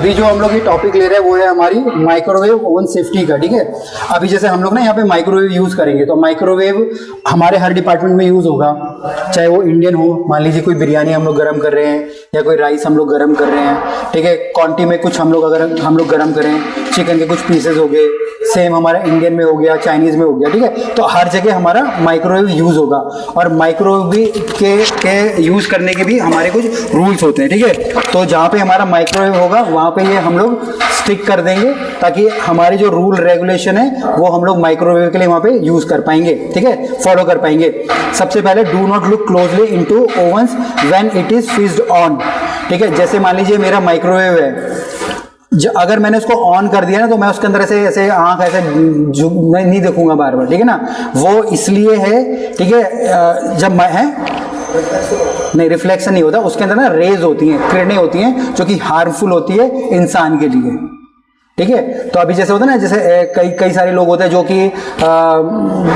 अभी जो हम लोग ये टॉपिक ले रहे हैं वो है हमारी माइक्रोवेव ओवन सेफ्टी का, ठीक है। अभी जैसे हम लोग ना यहाँ पे माइक्रोवेव यूज़ करेंगे, तो माइक्रोवेव हमारे हर डिपार्टमेंट में यूज़ होगा, चाहे वो इंडियन हो, मान लीजिए कोई बिरयानी हम लोग गर्म कर रहे हैं या कोई राइस हम लोग गर्म कर रहे हैं, ठीक है। क्वांटिटी में कुछ हम लोग अगर हम लोग गर्म करें, चिकन के कुछ पीसेज हो गए, सेम हमारा इंडियन में हो गया, चाइनीज़ में हो गया, ठीक है। तो हर जगह हमारा माइक्रोवेव यूज़ होगा, और माइक्रोवेव के यूज़ करने के भी हमारे कुछ रूल्स होते हैं, ठीक है। तो जहाँ पे हमारा माइक्रोवेव होगा वहाँ पे ये हम लोग स्टिक कर देंगे, ताकि हमारे जो रूल रेगुलेशन है वो हम लोग माइक्रोवेव के लिए वहाँ पे यूज़ कर पाएंगे, ठीक है, फॉलो कर पाएंगे। सबसे पहले do not look closely into ओवन्स when it is switched on, ठीक है। जैसे मान लीजिए मेरा माइक्रोवेव है, अगर मैंने उसको ऑन कर दिया ना, तो मैं उसके अंदर ऐसे ऐसे आंख ऐसे नहीं देखूंगा बार बार, ठीक है ना। वो इसलिए है, ठीक है, जब मैं है नहीं, रिफ्लेक्शन नहीं होता उसके अंदर ना, रेज होती हैं, किरणें होती हैं जो कि हार्मफुल होती है इंसान के लिए, ठीक है। तो अभी जैसे होता है ना, जैसे कई सारे लोग होते हैं जो कि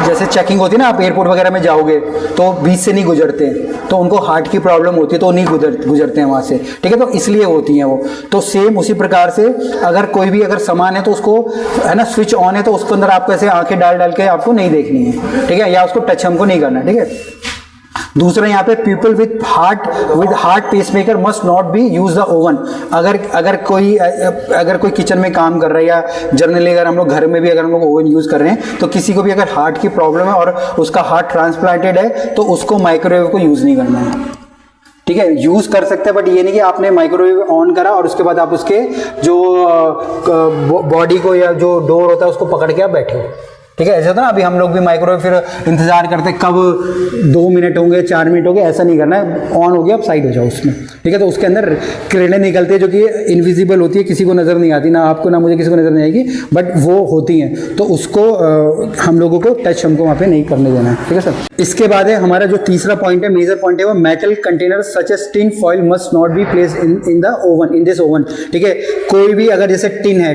जैसे चेकिंग होती है ना, आप एयरपोर्ट वगैरह में जाओगे तो बीच से नहीं गुजरते, तो उनको हार्ट की प्रॉब्लम होती है, तो नहीं गुजरते हैं वहाँ से, ठीक है। तो इसलिए होती हैं वो। तो सेम उसी प्रकार से अगर कोई भी अगर सामान है तो उसको है ना, स्विच ऑन है तो उसके अंदर आपको ऐसे आंखें डाल के आपको नहीं देखनी है, ठीक है, या उसको टच हमको नहीं करना है, ठीक है। दूसरा यहाँ पे people with heart pacemaker must not B use the oven. अगर कोई किचन में काम कर रहा है, या जनरली अगर हम लोग घर में भी अगर हम लोग ओवन यूज कर रहे हैं, तो किसी को भी अगर हार्ट की प्रॉब्लम है और उसका हार्ट ट्रांसप्लांटेड है, तो उसको माइक्रोवेव को यूज नहीं करना है, ठीक है। यूज कर सकते हैं, बट ये नहीं कि आपने माइक्रोवेव ऑन करा और उसके बाद आप उसके जो बॉडी को या जो डोर होता है उसको पकड़ के आप बैठे, ठीक है। ऐसा होता है ना, अभी हम लोग भी माइक्रोवेव फिर इंतजार करते कब 2 मिनट होंगे, 4 मिनट होंगे, ऐसा नहीं करना है। ऑन हो गया, आप साइड हो जाओ उसमें, ठीक है। तो उसके अंदर किरणें निकलती है जो कि इनविजिबल होती है, किसी को नज़र नहीं आती, ना आपको ना मुझे, किसी को नज़र नहीं आएगी, बट वो होती हैं। तो उसको हम लोगों को टच हमको वहाँ पे नहीं करने देना है, ठीक है सर। इसके बाद है हमारा जो तीसरा पॉइंट है, मेजर पॉइंट है, वो metal container such as tin foil must not be place in the oven, in this oven, ठीक है। कोई भी अगर जैसे टिन है,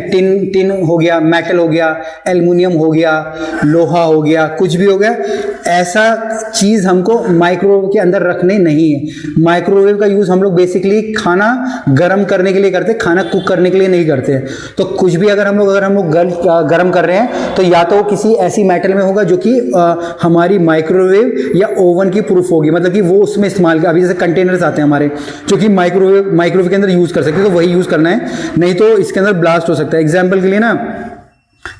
टिन हो गया, मेटल हो गया, एल्युमिनियम हो गया, लोहा हो गया, कुछ भी हो गया, ऐसा चीज हमको माइक्रोवेव के अंदर रखने नहीं है। माइक्रोवेव का यूज हम लोग बेसिकली खाना गर्म करने के लिए करते हैं, खाना कुक करने के लिए नहीं करते हैं। तो कुछ भी अगर हम लोग गर्म कर रहे हैं, तो या तो किसी ऐसी मेटल में होगा जो कि हमारी माइक्रोवेव या ओवन की प्रूफ होगी, मतलब कि वो उसमें इस्तेमाल, अभी जैसे कंटेनर्स आते हैं हमारे जो कि माइक्रोवेव के अंदर यूज कर सकते हैं, तो वही यूज करना है, नहीं तो इसके अंदर ब्लास्ट हो सकता है। एग्जाम्पल के लिए ना,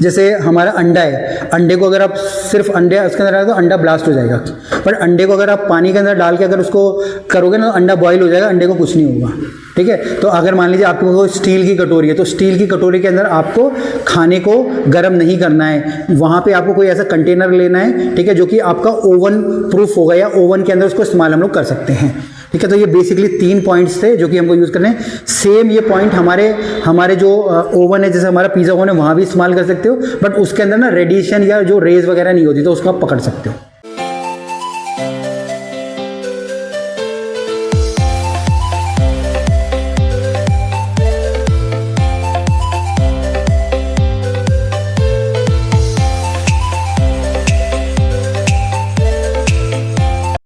जैसे हमारा अंडा है, अंडे को अगर आप सिर्फ अंडे उसके अंदर डालें तो अंडा ब्लास्ट हो जाएगा, पर अंडे को अगर आप पानी के अंदर डाल के अगर उसको करोगे ना, तो अंडा बॉईल हो जाएगा, अंडे को कुछ नहीं होगा, ठीक है। तो अगर मान लीजिए आपके पास स्टील की कटोरी है, तो स्टील की कटोरी के अंदर आपको खाने को गर्म नहीं करना है, वहाँ पे आपको कोई ऐसा कंटेनर लेना है, ठीक है, जो कि आपका ओवन प्रूफ होगा, या ओवन के अंदर उसको इस्तेमाल हम लोग कर सकते हैं, ठीक है। तो ये बेसिकली 3 पॉइंट्स थे जो कि हमको यूज़ करने हैं। सेम ये पॉइंट हमारे जो ओवन है, जैसे हमारा पिज़्ज़ा ओवन है, वहाँ भी इस्तेमाल कर सकते हो, बट उसके अंदर ना रेडिएशन या जो रेज वगैरह नहीं होती, तो उसको आप पकड़ सकते हो।